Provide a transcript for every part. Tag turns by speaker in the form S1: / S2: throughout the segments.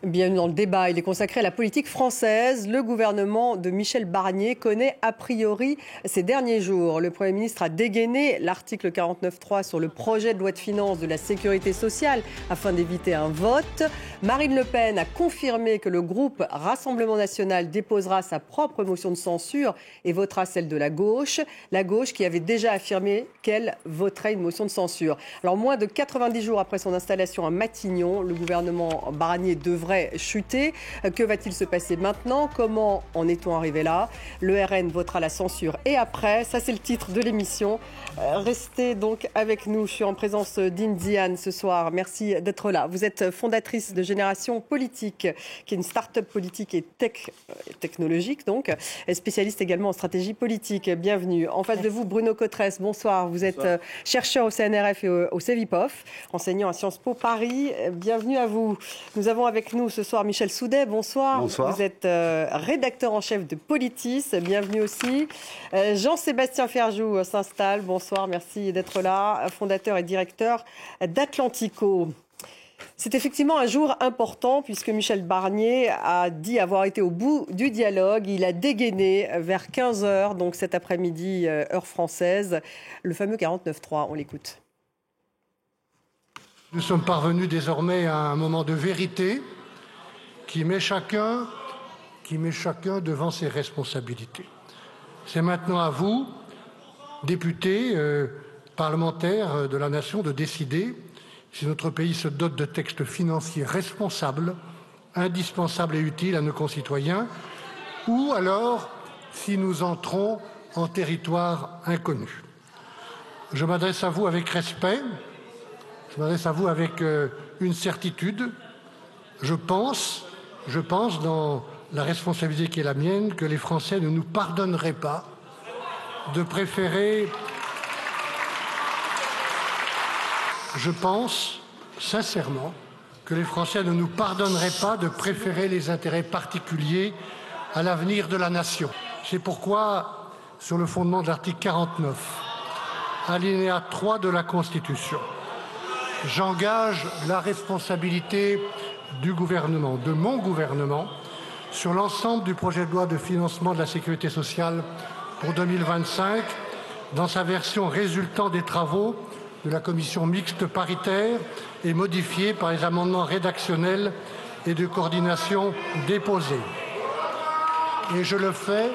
S1: Bienvenue dans le débat. Il est consacré à la politique française. Le gouvernement de Michel Barnier connaît a priori ces derniers jours. Le Premier ministre a dégainé l'article 49.3 sur le projet de loi de finances de la sécurité sociale afin d'éviter un vote. Marine Le Pen a confirmé que le groupe Rassemblement national déposera sa propre motion de censure et votera celle de la gauche. La gauche qui avait déjà affirmé qu'elle voterait une motion de censure. Alors moins de 90 jours après son installation à Matignon, le gouvernement Barnier devrait chuter. Que va-t-il se passer maintenant? Comment en est-on arrivé là? Le RN votera la censure et après, ça c'est le titre de l'émission. Restez donc avec nous. Je suis en présence d'Indiane ce soir. Merci d'être là. Vous êtes fondatrice de Génération Politique, qui est une start-up politique et technologique, donc, spécialiste également en stratégie politique. Bienvenue. En face de vous, Bruno Cotresse, bonsoir. Vous êtes chercheur au CNRF et au CEVIPOF, enseignant à Sciences Po Paris. Bienvenue à vous. Nous avons avec nous ce soir Michel Soudet, bonsoir.
S2: Bonsoir.
S1: Vous êtes rédacteur en chef de Politis, bienvenue aussi. Jean-Sébastien Ferjou s'installe, bonsoir, merci d'être là. Fondateur et directeur d'Atlantico. C'est effectivement un jour important puisque Michel Barnier a dit avoir été au bout du dialogue. Il a dégainé vers 15h, donc cet après-midi, heure française, le fameux 49.3. On l'écoute.
S2: Nous sommes parvenus désormais à un moment de vérité qui met chacun devant ses responsabilités. C'est maintenant à vous, députés, parlementaires de la nation, de décider si notre pays se dote de textes financiers responsables, indispensables et utiles à nos concitoyens, ou alors si nous entrons en territoire inconnu. Je m'adresse à vous avec respect, je m'adresse à vous avec une certitude. Je pense, dans la responsabilité qui est la mienne, que les Français ne nous pardonneraient pas de préférer... Je pense sincèrement que les Français ne nous pardonneraient pas de préférer les intérêts particuliers à l'avenir de la nation. C'est pourquoi, sur le fondement de l'article 49, alinéa 3 de la Constitution, j'engage la responsabilité du gouvernement, de mon gouvernement, sur l'ensemble du projet de loi de financement de la sécurité sociale pour 2025, dans sa version résultant des travaux de la commission mixte paritaire et modifiée par les amendements rédactionnels et de coordination déposés. Et je le fais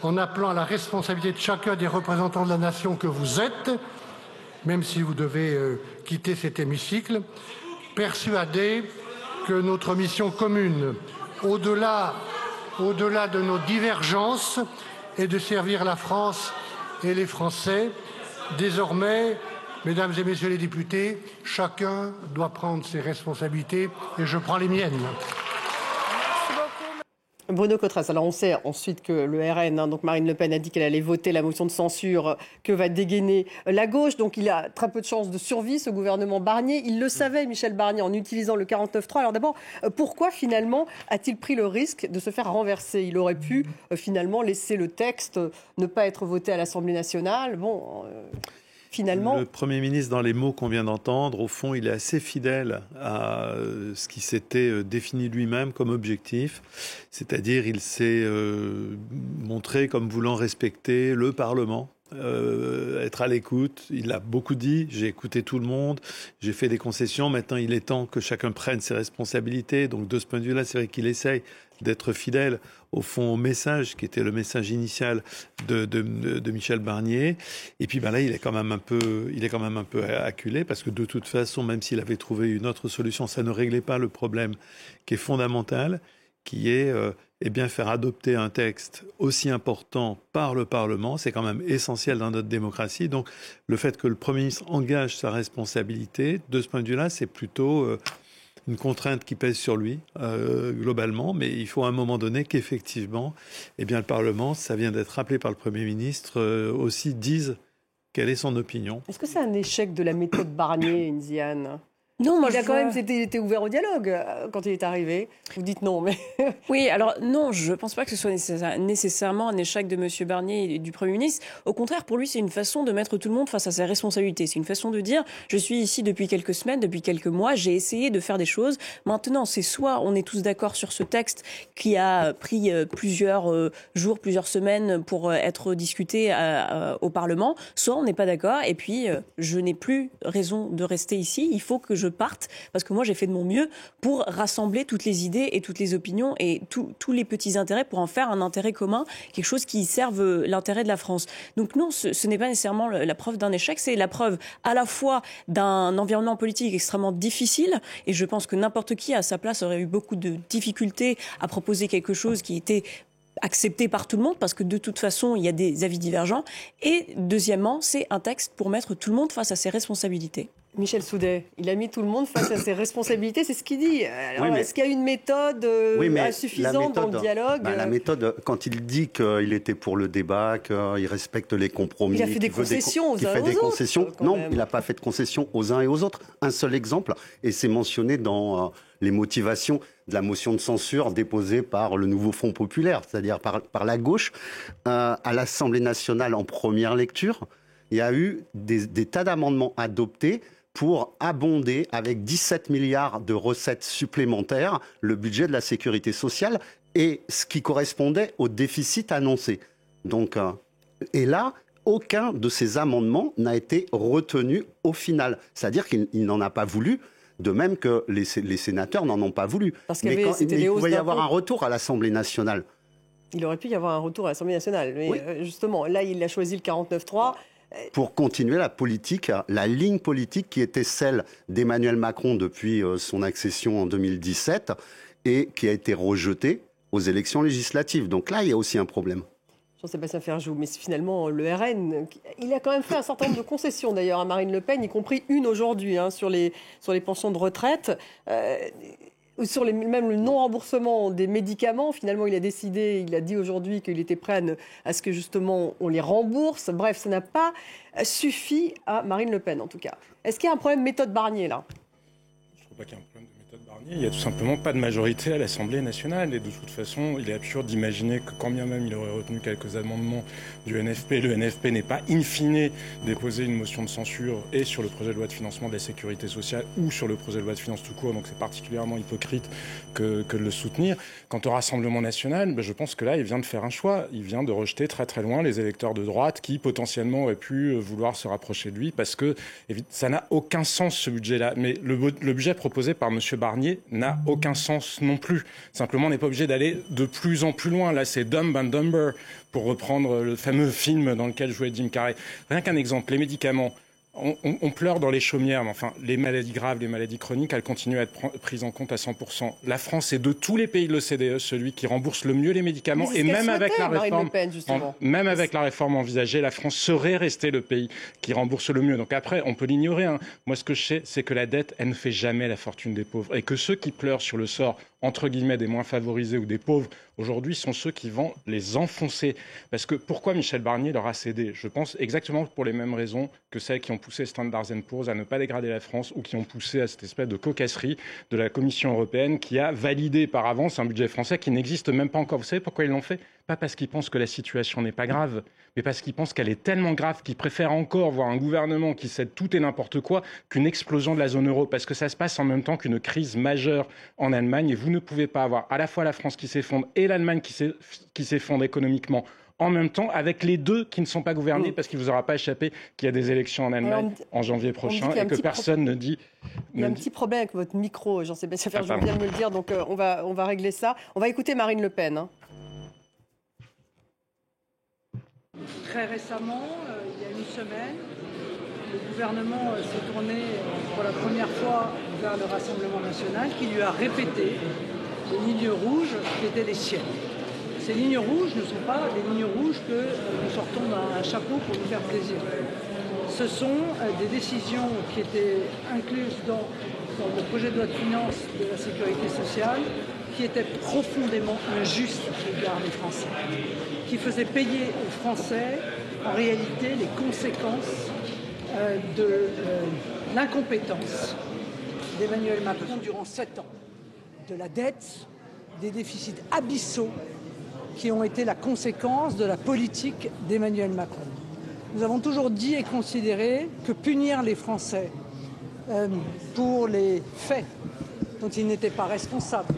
S2: en appelant à la responsabilité de chacun des représentants de la nation que vous êtes, même si vous devez quitter cet hémicycle, persuadé que notre mission commune, au-delà de nos divergences, est de servir la France et les Français. Désormais, mesdames et messieurs les députés, chacun doit prendre ses responsabilités et je prends les miennes.
S1: Bruno Cotresse, alors on sait ensuite que le RN, donc Marine Le Pen, a dit qu'elle allait voter la motion de censure que va dégainer la gauche. Donc il a très peu de chances de survie, ce gouvernement Barnier. Il le savait, Michel Barnier, en utilisant le 49.3. Alors d'abord, pourquoi finalement a-t-il pris le risque de se faire renverser? Il aurait pu finalement laisser le texte ne pas être voté à l'Assemblée nationale. Finalement...
S3: Le Premier ministre, dans les mots qu'on vient d'entendre, au fond, il est assez fidèle à ce qui s'était défini lui-même comme objectif. C'est-à-dire, il s'est montré comme voulant respecter le Parlement, être à l'écoute. Il a beaucoup dit, j'ai écouté tout le monde, j'ai fait des concessions. Maintenant, il est temps que chacun prenne ses responsabilités. Donc, de ce point de vue-là, c'est vrai qu'il essaye d'être fidèle au fond au message qui était le message initial de Michel Barnier. Et puis là, il est quand même un peu acculé parce que de toute façon, même s'il avait trouvé une autre solution, ça ne réglait pas le problème qui est fondamental, qui est faire adopter un texte aussi important par le Parlement. C'est quand même essentiel dans notre démocratie. Donc, le fait que le Premier ministre engage sa responsabilité, de ce point de vue-là, c'est plutôt une contrainte qui pèse sur lui, globalement. Mais il faut à un moment donné qu'effectivement, le Parlement, ça vient d'être rappelé par le Premier ministre, aussi dise quelle est son opinion.
S1: Est-ce que c'est un échec de la méthode Barnier, Indiane ? Non, moi, il a quand même été ouvert au dialogue quand il est arrivé. Vous dites non, mais...
S4: Oui, alors non, je ne pense pas que ce soit nécessairement un échec de M. Barnier et du Premier ministre. Au contraire, pour lui, c'est une façon de mettre tout le monde face à ses responsabilités. C'est une façon de dire, je suis ici depuis quelques semaines, depuis quelques mois, j'ai essayé de faire des choses. Maintenant, c'est soit on est tous d'accord sur ce texte qui a pris plusieurs jours, plusieurs semaines pour être discuté au Parlement, soit on n'est pas d'accord et puis je n'ai plus raison de rester ici. Il faut que je parte, parce que moi j'ai fait de mon mieux pour rassembler toutes les idées et toutes les opinions et tous les petits intérêts pour en faire un intérêt commun, quelque chose qui serve l'intérêt de la France. Donc non, ce n'est pas nécessairement la preuve d'un échec, c'est la preuve à la fois d'un environnement politique extrêmement difficile, et je pense que n'importe qui à sa place aurait eu beaucoup de difficultés à proposer quelque chose qui était accepté par tout le monde, parce que de toute façon, il y a des avis divergents. Et deuxièmement, c'est un texte pour mettre tout le monde face à ses responsabilités.
S1: Michel Soudet, il a mis tout le monde face à ses responsabilités, c'est ce qu'il dit. Alors, oui, est-ce qu'il y a une méthode insuffisante dans le dialogue?
S5: La méthode, quand il dit qu'il était pour le débat, qu'il respecte les compromis...
S1: Il a fait des concessions aux uns et aux autres.
S5: Non, il n'a pas fait de concessions aux uns et aux autres. Un seul exemple, et c'est mentionné dans les motivations de la motion de censure déposée par le nouveau Front populaire, c'est-à-dire par la gauche. À l'Assemblée nationale, en première lecture, il y a eu des tas d'amendements adoptés pour abonder avec 17 milliards de recettes supplémentaires le budget de la sécurité sociale, et ce qui correspondait au déficit annoncé. Donc, et là, aucun de ces amendements n'a été retenu au final. C'est-à-dire qu'il n'en a pas voulu, de même que les sénateurs n'en ont pas voulu.
S1: Mais il
S5: pouvait y avoir un retour à l'Assemblée nationale.
S1: Il aurait pu y avoir un retour à l'Assemblée nationale. Mais justement, là, il a choisi le 49-3.
S5: Pour continuer la politique, la ligne politique qui était celle d'Emmanuel Macron depuis son accession en 2017 et qui a été rejetée aux élections législatives. Donc là, il y a aussi un problème.
S1: Jean-Sébastien Ferjou, mais finalement, le RN, il a quand même fait un certain nombre de concessions d'ailleurs à Marine Le Pen, y compris une aujourd'hui sur les pensions de retraite. Sur même le non-remboursement des médicaments, finalement, il a dit aujourd'hui qu'il était prêt à ce que justement on les rembourse. Bref, ça n'a pas suffi à Marine Le Pen, en tout cas. Est-ce qu'il y a un problème méthode Barnier, là?
S6: Je ne trouve pas qu'il y ait un problème de méthode Barnier. Il n'y a tout simplement pas de majorité à l'Assemblée nationale. Et de toute façon, il est absurde d'imaginer que quand bien même il aurait retenu quelques amendements du NFP, le NFP n'est pas in fine déposé une motion de censure et sur le projet de loi de financement de la sécurité sociale ou sur le projet de loi de finances tout court. Donc c'est particulièrement hypocrite que de le soutenir. Quant au Rassemblement national, je pense que là, il vient de faire un choix. Il vient de rejeter très très loin les électeurs de droite qui potentiellement auraient pu vouloir se rapprocher de lui, parce que ça n'a aucun sens, ce budget-là. Mais le budget proposé par M. Barnier n'a aucun sens non plus. Simplement, on n'est pas obligé d'aller de plus en plus loin. Là, c'est Dumb and Dumber, pour reprendre le fameux film dans lequel jouait Jim Carrey. Rien qu'un exemple, les médicaments. On pleure dans les chaumières, mais enfin, les maladies graves, les maladies chroniques, elles continuent à être prises en compte à 100%. La France est de tous les pays de l'OCDE celui qui rembourse le mieux les médicaments, et même avec la réforme envisagée, la France serait restée le pays qui rembourse le mieux. Donc après, on peut l'ignorer. Moi, ce que je sais, c'est que la dette, elle ne fait jamais la fortune des pauvres, et que ceux qui pleurent sur le sort, entre guillemets, des moins favorisés ou des pauvres, aujourd'hui, sont ceux qui vont les enfoncer. Parce que pourquoi Michel Barnier leur a cédé? Je pense exactement pour les mêmes raisons que celles qui ont poussé Standard & Poor's à ne pas dégrader la France, ou qui ont poussé à cette espèce de cocasserie de la Commission européenne qui a validé par avance un budget français qui n'existe même pas encore. Vous savez pourquoi ils l'ont fait? Pas parce qu'ils pensent que la situation n'est pas grave, mais parce qu'ils pensent qu'elle est tellement grave qu'ils préfèrent encore voir un gouvernement qui cède tout et n'importe quoi qu'une explosion de la zone euro. Parce que ça se passe en même temps qu'une crise majeure en Allemagne, et vous ne pouvez pas avoir à la fois la France qui s'effondre et l'Allemagne qui s'effondre économiquement en même temps, avec les deux qui ne sont pas gouvernés, parce qu'il ne vous aura pas échappé qu'il y a des élections en Allemagne en janvier prochain, et que personne ne dit...
S1: Il y a un petit problème avec votre micro, Jean-Sébastien Ferjou, je viens de me le dire, donc on va régler ça. On va écouter Marine Le Pen.
S7: Très récemment, il y a une semaine, le gouvernement s'est tourné pour la première fois vers le Rassemblement national, qui lui a répété les lignes rouges qui étaient les siennes. Ces lignes rouges ne sont pas des lignes rouges que nous sortons d'un chapeau pour nous faire plaisir. Ce sont des décisions qui étaient incluses dans le projet de loi de finances de la sécurité sociale, qui étaient profondément injustes à l'égard des Français, qui faisaient payer aux Français, en réalité, les conséquences de l'incompétence d'Emmanuel Macron durant 7 ans. De la dette, des déficits abyssaux qui ont été la conséquence de la politique d'Emmanuel Macron. Nous avons toujours dit et considéré que punir les Français pour les faits dont ils n'étaient pas responsables,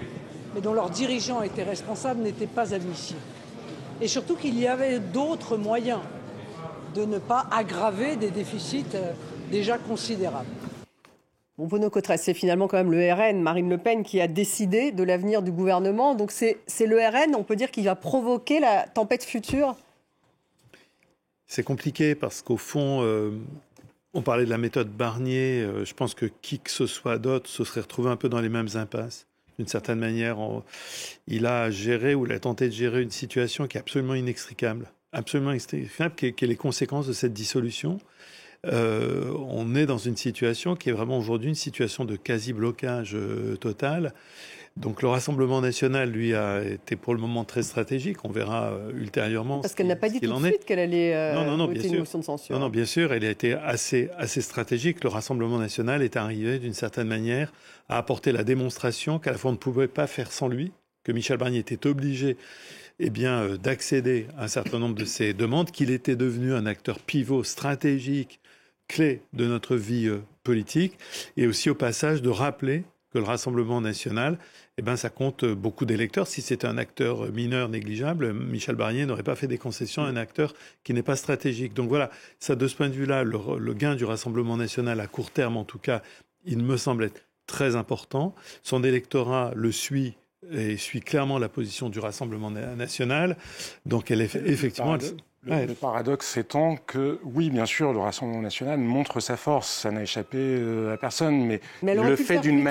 S7: mais dont leurs dirigeants étaient responsables, n'était pas admissible. Et surtout qu'il y avait d'autres moyens de ne pas aggraver des déficits déjà considérables.
S1: Bon, Bruno Cotresse, c'est finalement quand même le RN, Marine Le Pen, qui a décidé de l'avenir du gouvernement. Donc c'est le RN, on peut dire, qui va provoquer la tempête future?
S3: C'est compliqué parce qu'au fond, on parlait de la méthode Barnier. Je pense que qui que ce soit d'autre se serait retrouvé un peu dans les mêmes impasses. D'une certaine manière, il a géré ou il a tenté de gérer une situation qui est absolument inextricable. Absolument inextricable, qui est les conséquences de cette dissolution. On est dans une situation qui est vraiment aujourd'hui une situation de quasi-blocage total. Donc le Rassemblement national, lui, a été pour le moment très stratégique. On verra ultérieurement.
S1: Parce qu'elle n'a pas dit tout de suite qu'elle allait voter une motion de censure.
S3: Non, bien sûr, elle a été assez stratégique. Le Rassemblement national est arrivé d'une certaine manière à apporter la démonstration qu'à la fois on ne pouvait pas faire sans lui, que Michel Barnier était obligé d'accéder à un certain nombre de ses demandes, qu'il était devenu un acteur pivot stratégique, clé de notre vie politique, et aussi au passage de rappeler que le Rassemblement national, ça compte beaucoup d'électeurs. Si c'était un acteur mineur, négligeable, Michel Barnier n'aurait pas fait des concessions à un acteur qui n'est pas stratégique. Donc voilà, ça, de ce point de vue-là, le gain du Rassemblement national, à court terme en tout cas, il me semble être très important. Son électorat le suit et suit clairement la position du Rassemblement national. Donc elle est effectivement...
S6: Le paradoxe étant que, oui, bien sûr, le Rassemblement national montre sa force, ça n'a échappé à personne, mais il le fait d'une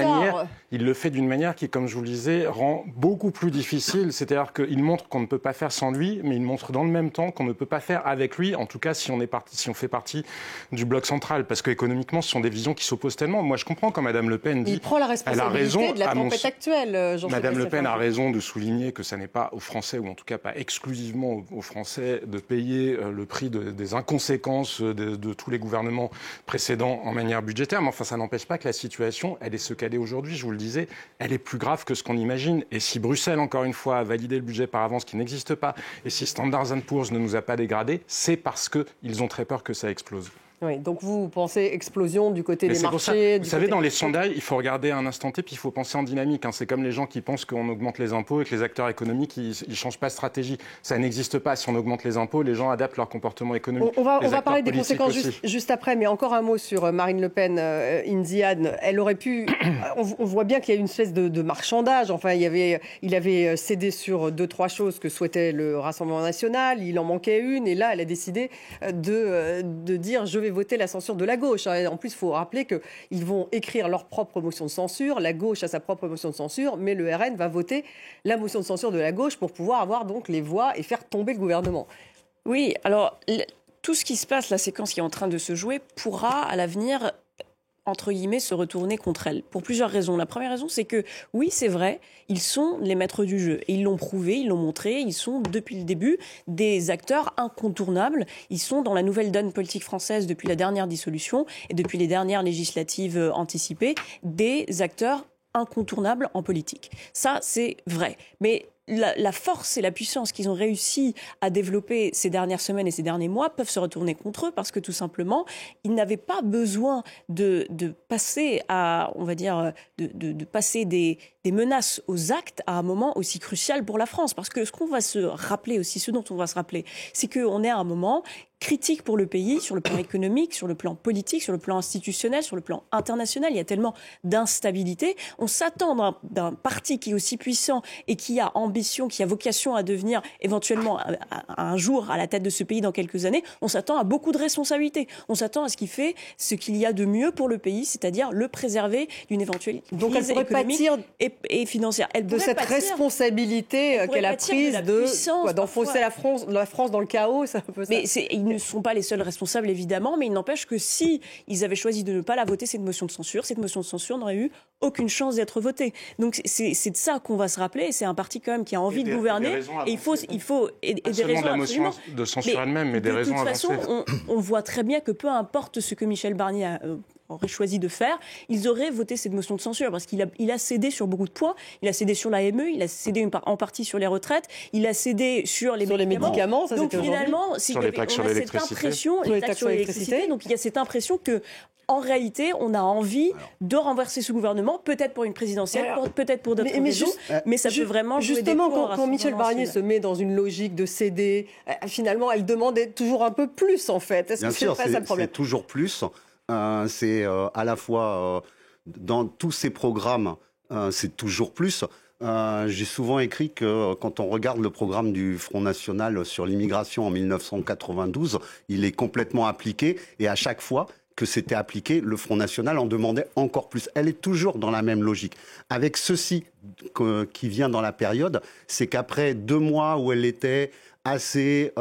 S6: manière qui, comme je vous le disais, rend beaucoup plus difficile. C'est-à-dire qu'il montre qu'on ne peut pas faire sans lui, mais il montre dans le même temps qu'on ne peut pas faire avec lui, en tout cas si on fait partie du bloc central, parce qu'économiquement, ce sont des visions qui s'opposent tellement. Moi, je comprends quand Mme Le Pen dit...
S1: Il prend la responsabilité de la tempête actuelle.
S6: Mme Le Pen a raison de souligner que ça n'est pas aux Français, ou en tout cas pas exclusivement aux Français, de payer le prix des inconséquences de tous les gouvernements précédents en manière budgétaire. Mais enfin, ça n'empêche pas que la situation, elle est ce qu'elle est aujourd'hui. Je vous le disais, elle est plus grave que ce qu'on imagine. Et si Bruxelles, encore une fois, a validé le budget par avance qui n'existe pas, et si Standard & Poor's ne nous a pas dégradés, c'est parce qu'ils ont très peur que ça explose.
S1: Oui, donc vous pensez explosion du côté des marchés.
S6: Vous savez, dans les sondages, il faut regarder un instant T, puis il faut penser en dynamique. C'est comme les gens qui pensent qu'on augmente les impôts et que les acteurs économiques, ils ne changent pas de stratégie. Ça n'existe pas. Si on augmente les impôts, les gens adaptent leur comportement économique.
S1: On va parler des conséquences juste après, mais encore un mot sur Marine Le Pen, Indiane. Elle aurait pu... on voit bien qu'il y a une espèce de marchandage. Enfin, il avait cédé sur 2-3 choses que souhaitait le Rassemblement national. Il en manquait une, et là, elle a décidé de dire « je vais voter la censure de la gauche ». En plus, il faut rappeler qu'ils vont écrire leur propre motion de censure. La gauche a sa propre motion de censure, mais le RN va voter la motion de censure de la gauche pour pouvoir avoir donc les voix et faire tomber le gouvernement.
S4: Oui, alors tout ce qui se passe, la séquence qui est en train de se jouer, pourra à l'avenir, entre guillemets, se retourner contre elle, pour plusieurs raisons. La première raison, c'est que, oui, c'est vrai, ils sont les maîtres du jeu. Et ils l'ont prouvé, ils l'ont montré, ils sont, depuis le début, des acteurs incontournables. Ils sont dans la nouvelle donne politique française depuis la dernière dissolution et depuis les dernières législatives anticipées, des acteurs incontournables en politique. Ça, c'est vrai. Mais la force et la puissance qu'ils ont réussi à développer ces dernières semaines et ces derniers mois peuvent se retourner contre eux parce que tout simplement, ils n'avaient pas besoin de passer à, on va dire, de passer des menaces aux actes à un moment aussi crucial pour la France. Parce que ce qu'on va se rappeler aussi, ce dont on va se rappeler, c'est qu'on est à un moment critique pour le pays, sur le plan économique, sur le plan politique, sur le plan institutionnel, sur le plan international. Il y a tellement d'instabilité. On s'attend d'un parti qui est aussi puissant et qui a ambition, qui a vocation à devenir éventuellement un jour à la tête de ce pays dans quelques années. On s'attend à beaucoup de responsabilités. On s'attend à ce qu'il fait ce qu'il y a de mieux pour le pays, c'est-à-dire le préserver d'une éventuelle crise économique et financière. Elle
S1: de cette responsabilité qu'elle a prise d'enfoncer la France dans le chaos. C'est un peu ça.
S4: Mais ils ne sont pas les seuls responsables, évidemment, mais il n'empêche que si ils avaient choisi de ne pas la voter, cette motion de censure n'aurait eu aucune chance d'être votée. Donc c'est de ça qu'on va se rappeler. C'est un parti quand même qui a envie de gouverner. Et il faut et des raisons
S6: de la motion de censure elle-même, mais des raisons avancées.
S4: De toute façon, on voit très bien que peu importe ce que Michel Barnier aurait choisi de faire, ils auraient voté cette motion de censure parce qu'il a cédé sur beaucoup de points. Il a cédé sur l'AME, il a cédé en partie sur les retraites, il a cédé sur les médicaments.
S1: Ça,
S4: donc finalement,
S6: sur les taxes sur l'électricité.
S4: Les taxes sur l'électricité. Donc il y a cette impression que en réalité, on a envie de renverser ce gouvernement, peut-être pour une présidentielle, peut-être pour d'autres raisons, mais ça peut vraiment jouer
S1: justement,
S4: des tours
S1: quand Michel Barnier se met dans une logique de céder, finalement, elle demande toujours un peu plus, en fait. Est-ce que c'est pas ça le problème ?
S5: C'est toujours plus. C'est à la fois dans tous ces programmes, c'est toujours plus. J'ai souvent écrit que quand on regarde le programme du Front National sur l'immigration en 1992, il est complètement appliqué et à chaque fois que c'était appliqué, le Front National en demandait encore plus. Elle est toujours dans la même logique. Avec ceci qui vient dans la période, c'est qu'après 2 mois où elle était assez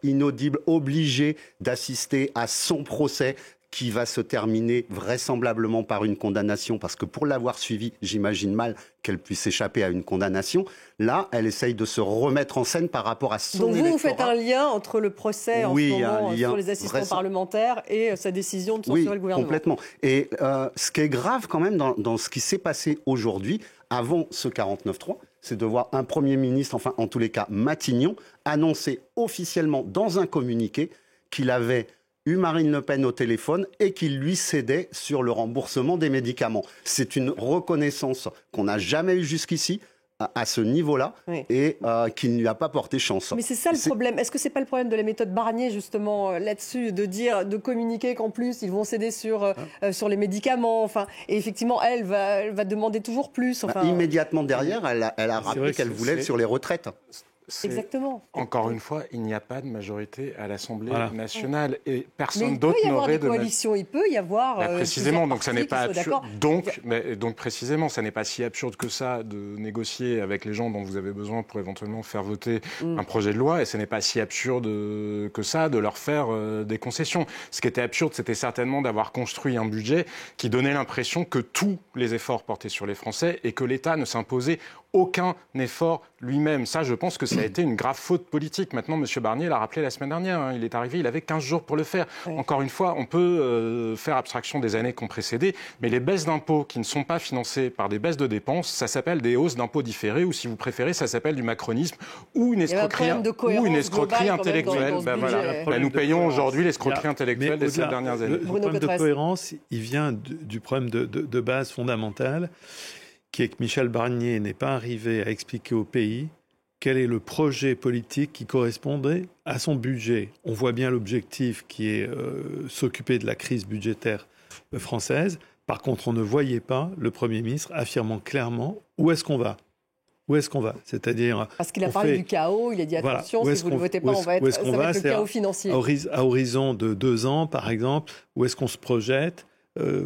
S5: inaudible, obligée d'assister à son procès, qui va se terminer vraisemblablement par une condamnation, parce que pour l'avoir suivi, j'imagine mal qu'elle puisse échapper à une condamnation. Là, elle essaye de se remettre en scène par rapport à son électorat.
S1: Donc vous faites un lien entre le procès en ce moment sur les assistants parlementaires et sa décision de censurer le gouvernement.
S5: Oui, complètement. Et ce qui est grave quand même dans ce qui s'est passé aujourd'hui, avant ce 49.3, c'est de voir un Premier ministre, enfin en tous les cas Matignon, annoncer officiellement dans un communiqué qu'il avait eu Marine Le Pen au téléphone et qu'il lui cédait sur le remboursement des médicaments. C'est une reconnaissance qu'on n'a jamais eue jusqu'ici à ce niveau-là et qui ne lui a pas porté chance.
S1: Mais c'est ça le problème. Est-ce que c'est pas le problème de la méthode Barnier justement là-dessus, de communiquer qu'en plus ils vont céder sur les médicaments, enfin, et effectivement elle va demander toujours plus. Enfin,
S5: immédiatement derrière, elle a rappelé qu'elle voulait sur les retraites.
S1: Exactement.
S6: Encore une fois, il n'y a pas de majorité à l'Assemblée nationale et personne d'autre n'aurait de...
S1: Il peut y avoir des coalitions, il peut y avoir...
S6: précisément, donc ça n'est pas absurde. Donc précisément, ça n'est pas si absurde que ça de négocier avec les gens dont vous avez besoin pour éventuellement faire voter un projet de loi, et ce n'est pas si absurde que ça de leur faire des concessions. Ce qui était absurde, c'était certainement d'avoir construit un budget qui donnait l'impression que tous les efforts portaient sur les Français et que l'État ne s'imposait aucun effort lui-même. Ça, je pense que ça a été une grave faute politique. Maintenant, M. Barnier l'a rappelé la semaine dernière. Il est arrivé, il avait 15 jours pour le faire. Oui. Encore une fois, on peut faire abstraction des années qui ont précédé, mais les baisses d'impôts qui ne sont pas financées par des baisses de dépenses, ça s'appelle des hausses d'impôts différées, ou si vous préférez, ça s'appelle du macronisme ou une escroquerie, intellectuelle. Nous payons aujourd'hui l'escroquerie intellectuelle des 7 dernières années.
S3: Le problème de cohérence, il vient du problème de base fondamentale, qui est que Michel Barnier n'est pas arrivé à expliquer au pays quel est le projet politique qui correspondait à son budget. On voit bien l'objectif qui est s'occuper de la crise budgétaire française. Par contre, on ne voyait pas le Premier ministre affirmant clairement où est-ce qu'on va. Où est-ce qu'on va ? C'est-à-dire...
S1: Parce qu'il a parlé du chaos, il a dit attention, si vous ne votez pas, ça va être le chaos financier.
S3: À horizon de 2 ans, par exemple, où est-ce qu'on se projette ?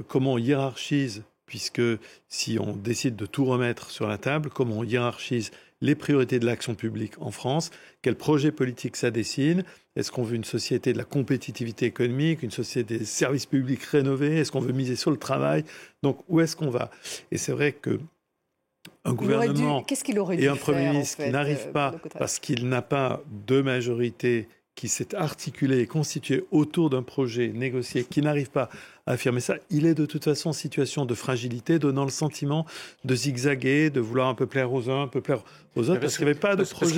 S3: Comment on hiérarchise ? Puisque si on décide de tout remettre sur la table, comment on hiérarchise les priorités de l'action publique en France, quel projet politique ça dessine, est-ce qu'on veut une société de la compétitivité économique, une société des services publics rénovés, est-ce qu'on veut miser sur le travail, donc où est-ce qu'on va ? Et c'est vrai qu'un gouvernement et un Premier ministre qui n'arrivent pas, parce qu'il n'a pas de majorité qui s'est articulé et constitué autour d'un projet négocié, qui n'arrive pas à affirmer ça, il est de toute façon en situation de fragilité, donnant le sentiment de zigzaguer, de vouloir un peu plaire aux uns, un peu plaire aux autres, parce qu'il n'y avait pas de projet.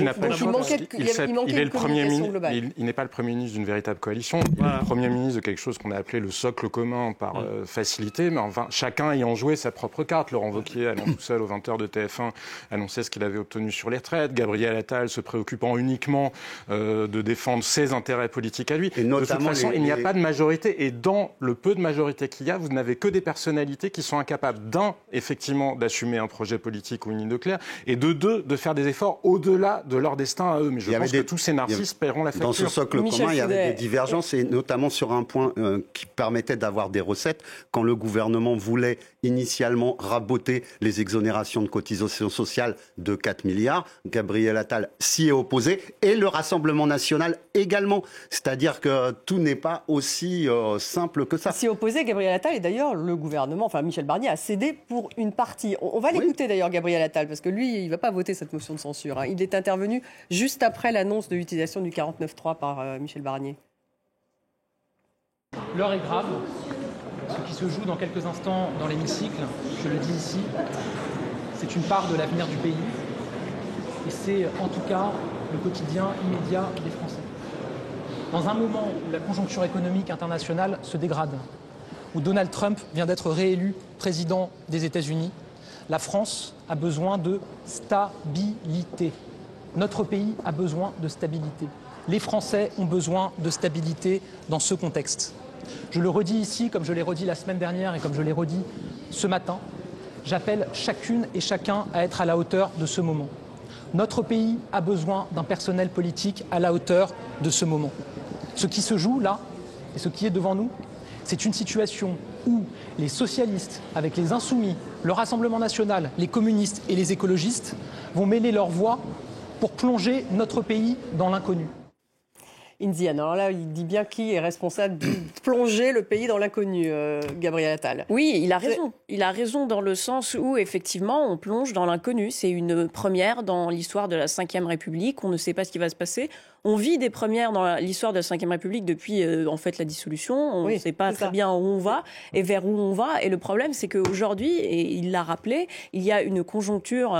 S6: Il est le Premier ministre. Il n'est pas le Premier ministre d'une véritable coalition. Il est le Premier ministre de quelque chose qu'on a appelé le socle commun par facilité, mais enfin, chacun ayant joué sa propre carte. Laurent Wauquiez, allant tout seul aux 20h de TF1, annonçait ce qu'il avait obtenu sur les retraites. Gabriel Attal se préoccupant uniquement de défendre ses intérêts politiques à lui. Et de toute façon, il n'y a pas de majorité. Et dans le peu de majorité qu'il y a, vous n'avez que des personnalités qui sont incapables, d'un, effectivement, d'assumer un projet politique ou une ligne de clair, et de deux, de faire des efforts au-delà de leur destin à eux. Mais je pense que tous ces narcisses paieront la facture.
S5: Dans ce socle commun, il y avait des divergences, et notamment sur un point qui permettait d'avoir des recettes. Quand le gouvernement voulait initialement raboter les exonérations de cotisations sociales de 4 milliards, Gabriel Attal s'y est opposé, et le Rassemblement national également. C'est-à-dire que tout n'est pas aussi simple que ça.
S1: S'y est opposé, Gabriel Attal, et d'ailleurs le gouvernement, enfin Michel Barnier, a cédé pour une partie. On va l'écouter d'ailleurs, Gabriel Attal, parce que lui, il ne va pas voter cette motion de censure. Il est intervenu juste après l'annonce de l'utilisation du 49.3 par Michel Barnier.
S8: L'heure est grave. Ce qui se joue dans quelques instants dans l'hémicycle, je le dis ici, c'est une part de l'avenir du pays. Et c'est en tout cas le quotidien immédiat des Français. Dans un moment où la conjoncture économique internationale se dégrade, où Donald Trump vient d'être réélu président des États-Unis, la France a besoin de stabilité. Notre pays a besoin de stabilité. Les Français ont besoin de stabilité dans ce contexte. Je le redis ici, comme je l'ai redit la semaine dernière et comme je l'ai redit ce matin, j'appelle chacune et chacun à être à la hauteur de ce moment. Notre pays a besoin d'un personnel politique à la hauteur de ce moment. Ce qui se joue là, et ce qui est devant nous, c'est une situation où les socialistes, avec les insoumis, le Rassemblement national, les communistes et les écologistes, vont mêler leurs voix pour plonger notre pays dans l'inconnu.
S1: Indiana, alors là, il dit bien qui est responsable de plonger le pays dans l'inconnu, Gabriel Attal.
S4: Oui, il a raison. Il a raison dans le sens où, effectivement, on plonge dans l'inconnu. C'est une première dans l'histoire de la Ve République. On ne sait pas ce qui va se passer. On vit des premières dans l'histoire de la Ve République depuis, en fait, la dissolution. On ne sait pas très bien où on va et vers où on va. Et le problème, c'est qu'aujourd'hui, et il l'a rappelé, il y a une conjoncture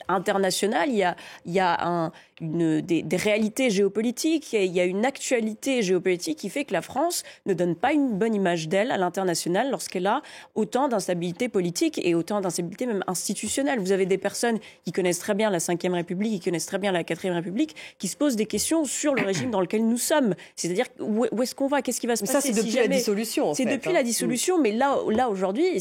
S4: internationale, il y a des réalités géopolitiques, et il y a une actualité géopolitique qui fait que la France ne donne pas une bonne image d'elle à l'international lorsqu'elle a autant d'instabilité politique et autant d'instabilité même institutionnelle. Vous avez des personnes qui connaissent très bien la Ve République, qui connaissent très bien la IV République, qui se posent des questions sur le régime dans lequel nous sommes. C'est-à-dire, où est-ce qu'on va? Qu'est-ce qui va se passer?
S1: Ça, c'est depuis la dissolution, en fait.
S4: C'est depuis la dissolution, mais là aujourd'hui,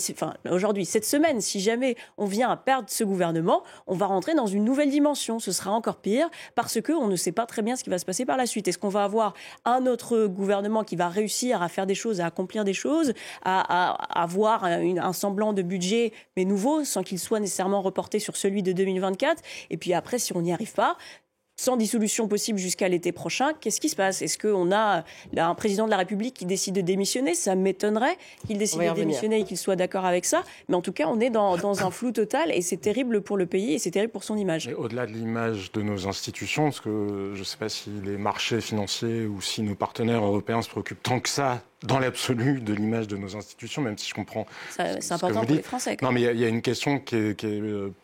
S4: cette semaine, si jamais on vient à perdre ce gouvernement, on va rentrer dans une nouvelle dimension. Ce sera encore pire parce qu'on ne sait pas très bien ce qui va se passer par la suite. Est-ce qu'on va avoir un autre gouvernement qui va réussir à faire des choses, à accomplir des choses, à avoir un semblant de budget, mais nouveau, sans qu'il soit nécessairement reporté sur celui de 2024? Et puis après, si on n'y arrive pas, sans dissolution possible jusqu'à l'été prochain, qu'est-ce qui se passe? Est-ce qu'on a un président de la République qui décide de démissionner? Ça m'étonnerait qu'il décide de démissionner et qu'il soit d'accord avec ça. Mais en tout cas, on est dans un flou total et c'est terrible pour le pays et c'est terrible pour son image.
S6: Et au-delà de l'image de nos institutions, parce que je ne sais pas si les marchés financiers ou si nos partenaires européens se préoccupent tant que ça, dans l'absolu, de l'image de nos institutions, même si je comprends
S4: c'est important pour les Français.
S6: Non, mais il y a une question qui est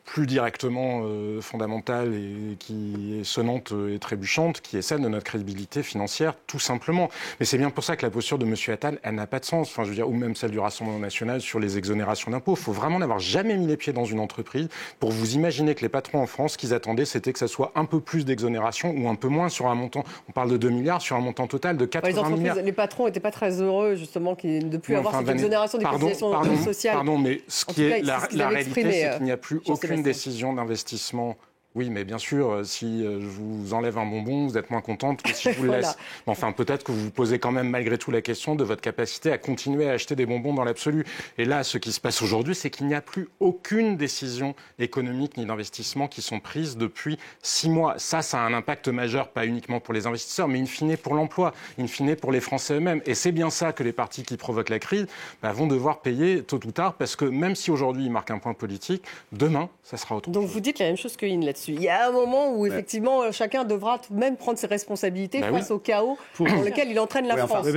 S6: plus directement fondamentale et qui est sonnante et trébuchante, qui est celle de notre crédibilité financière, tout simplement. Mais c'est bien pour ça que la posture de M. Attal, elle n'a pas de sens. Enfin, je veux dire, ou même celle du Rassemblement national sur les exonérations d'impôts. Il faut vraiment n'avoir jamais mis les pieds dans une entreprise pour vous imaginer que les patrons en France, ce qu'ils attendaient, c'était que ça soit un peu plus d'exonération ou un peu moins sur un montant. On parle de 2 milliards sur un montant total de 80 milliards.
S1: Les patrons n'étaient pas très heureux, justement, de ne plus avoir cette exonération des cotisations sociales.
S6: Pardon, mais ce qui est la réalité, c'est qu'il n'y a plus aucune décision d'investissement. Oui, mais bien sûr, si je vous enlève un bonbon, vous êtes moins contente que si je vous le laisse. Enfin, peut-être que vous vous posez quand même malgré tout la question de votre capacité à continuer à acheter des bonbons dans l'absolu. Et là, ce qui se passe aujourd'hui, c'est qu'il n'y a plus aucune décision économique ni d'investissement qui sont prises depuis 6 mois. Ça a un impact majeur, pas uniquement pour les investisseurs, mais in fine pour l'emploi, in fine pour les Français eux-mêmes. Et c'est bien ça que les partis qui provoquent la crise vont devoir payer tôt ou tard, parce que même si aujourd'hui ils marquent un point politique, demain, ça sera autre chose.
S1: Donc vous dites la même chose que Yin là-dessus. Il y a un moment où effectivement chacun devra tout de même prendre ses responsabilités face au chaos dans lequel il entraîne la France.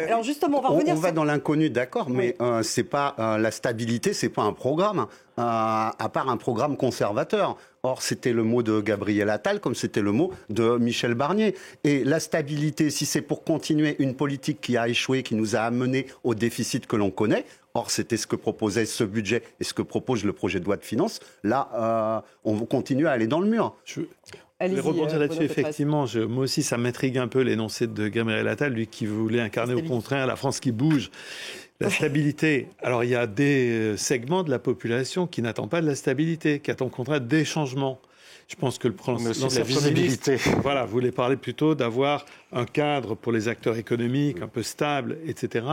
S1: Alors justement, on va revenir.
S5: On va dans l'inconnu, d'accord, mais c'est pas la stabilité, c'est pas un programme, à part un programme conservateur. Or, c'était le mot de Gabriel Attal, comme c'était le mot de Michel Barnier. Et la stabilité, si c'est pour continuer une politique qui a échoué, qui nous a amené au déficit que l'on connaît, or c'était ce que proposait ce budget et ce que propose le projet de loi de finances, là, on continue à aller dans le mur.
S3: Je vais rebondir là-dessus, effectivement. Moi aussi, ça m'intrigue un peu l'énoncé de Gabriel Attal, lui qui voulait incarner au contraire la France qui bouge. La stabilité. Alors, il y a des segments de la population qui n'attendent pas de la stabilité, qui attendent au contraire des changements. Je pense que l'ancien Premier ministre voulait parler plutôt d'avoir un cadre pour les acteurs économiques un peu stable, etc.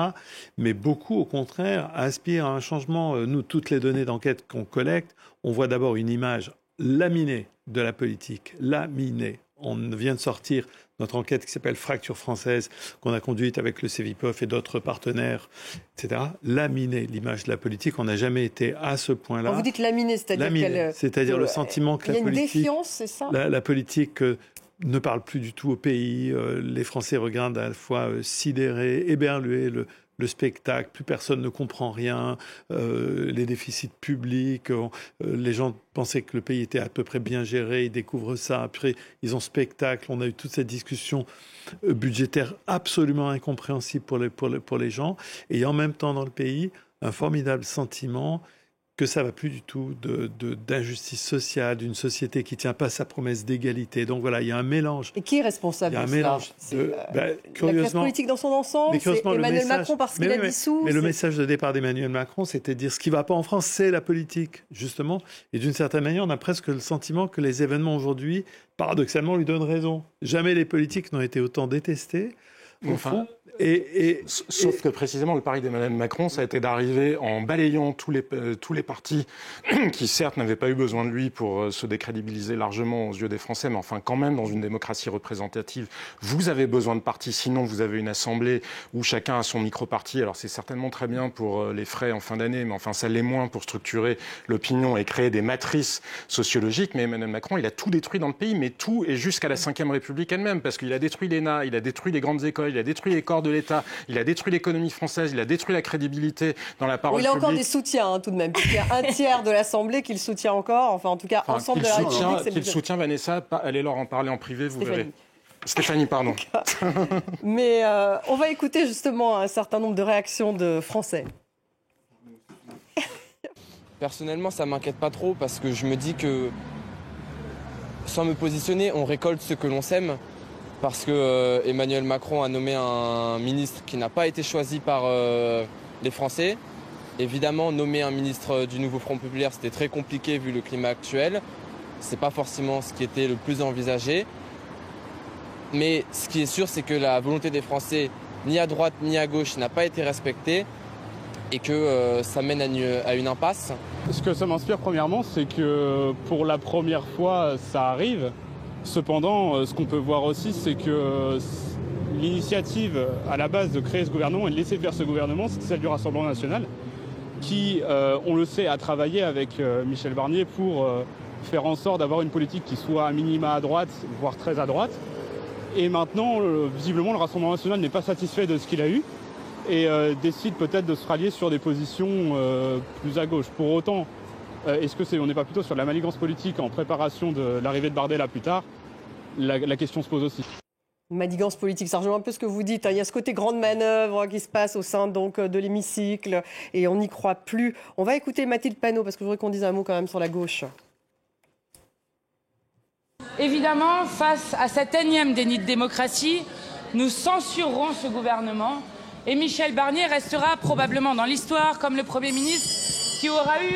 S3: Mais beaucoup, au contraire, aspirent à un changement. Nous, toutes les données d'enquête qu'on collecte, on voit d'abord une image laminée de la politique, laminée. On vient de sortir notre enquête qui s'appelle Fracture française, qu'on a conduite avec le CEVIPOF et d'autres partenaires, etc. Laminer l'image de la politique, on n'a jamais été à ce point-là.
S1: Quand vous dites laminer,
S3: c'est-à-dire le sentiment que
S1: la politique...
S3: Il y a une
S1: défiance, c'est ça ?
S3: La politique ne parle plus du tout au pays. Les Français regardent à la fois sidérés, éberlués, le spectacle, plus personne ne comprend rien, les déficits publics, les gens pensaient que le pays était à peu près bien géré, ils découvrent ça, après ils ont spectacle, on a eu toute cette discussion budgétaire absolument incompréhensible pour les gens, et en même temps dans le pays, un formidable sentiment que ça va plus du tout d'injustice sociale, d'une société qui tient pas sa promesse d'égalité. Donc voilà, il y a un mélange.
S1: Et qui est responsable de ça?
S3: Il y a un mélange
S1: la classe politique dans son ensemble, c'est Emmanuel Macron parce qu'il a dissous.
S3: Mais le message de départ d'Emmanuel Macron, c'était de dire ce qui va pas en France, c'est la politique, justement. Et d'une certaine manière, on a presque le sentiment que les événements aujourd'hui, paradoxalement, lui donnent raison. Jamais les politiques n'ont été autant détestés.
S6: Sauf que précisément le pari d'Emmanuel Macron, ça a été d'arriver en balayant tous les partis qui certes n'avaient pas eu besoin de lui pour se décrédibiliser largement aux yeux des Français, mais enfin quand même dans une démocratie représentative, vous avez besoin de partis, sinon vous avez une assemblée où chacun a son micro-parti. Alors c'est certainement très bien pour les frais en fin d'année, mais enfin ça l'est moins pour structurer l'opinion et créer des matrices sociologiques. Mais Emmanuel Macron, il a tout détruit dans le pays, mais tout, et jusqu'à la Ve République elle-même, parce qu'il a détruit l'ENA, il a détruit les grandes écoles, il a détruit les corps de l'État, il a détruit l'économie française, il a détruit la crédibilité dans la parole publique.
S1: Il a encore des soutiens tout de même, puisqu'il y a un tiers de l'Assemblée qui le soutient encore, enfin en tout cas ensemble de la République.
S6: Qui le soutient, Vanessa, allez leur en parler en privé, vous verrez. Stéphanie, pardon.
S1: Mais on va écouter justement un certain nombre de réactions de Français.
S9: Personnellement, ça ne m'inquiète pas trop parce que je me dis que sans me positionner, on récolte ce que l'on sème. Parce que Emmanuel Macron a nommé un ministre qui n'a pas été choisi par les Français. Évidemment, nommer un ministre du nouveau Front populaire, c'était très compliqué vu le climat actuel. C'est pas forcément ce qui était le plus envisagé. Mais ce qui est sûr, c'est que la volonté des Français, ni à droite ni à gauche, n'a pas été respectée et que ça mène à une impasse.
S10: Ce que ça m'inspire premièrement, c'est que pour la première fois, ça arrive. Cependant, ce qu'on peut voir aussi, c'est que l'initiative à la base de créer ce gouvernement et de laisser faire ce gouvernement, c'est celle du Rassemblement national, qui, on le sait, a travaillé avec Michel Barnier pour faire en sorte d'avoir une politique qui soit à minima à droite, voire très à droite. Et maintenant, visiblement, le Rassemblement national n'est pas satisfait de ce qu'il a eu et décide peut-être de se rallier sur des positions plus à gauche. Pour autant, on n'est pas plutôt sur la manigance politique en préparation de l'arrivée de Bardella plus tard? La question se pose aussi.
S1: Manigance politique, ça rejoint un peu ce que vous dites. Il y a ce côté grande manœuvre qui se passe au sein donc de l'hémicycle et on n'y croit plus. On va écouter Mathilde Panot parce que je voudrais qu'on dise un mot quand même sur la gauche.
S11: Évidemment, face à cet énième déni de démocratie, nous censurerons ce gouvernement et Michel Barnier restera probablement dans l'histoire comme le Premier ministre qui aura eu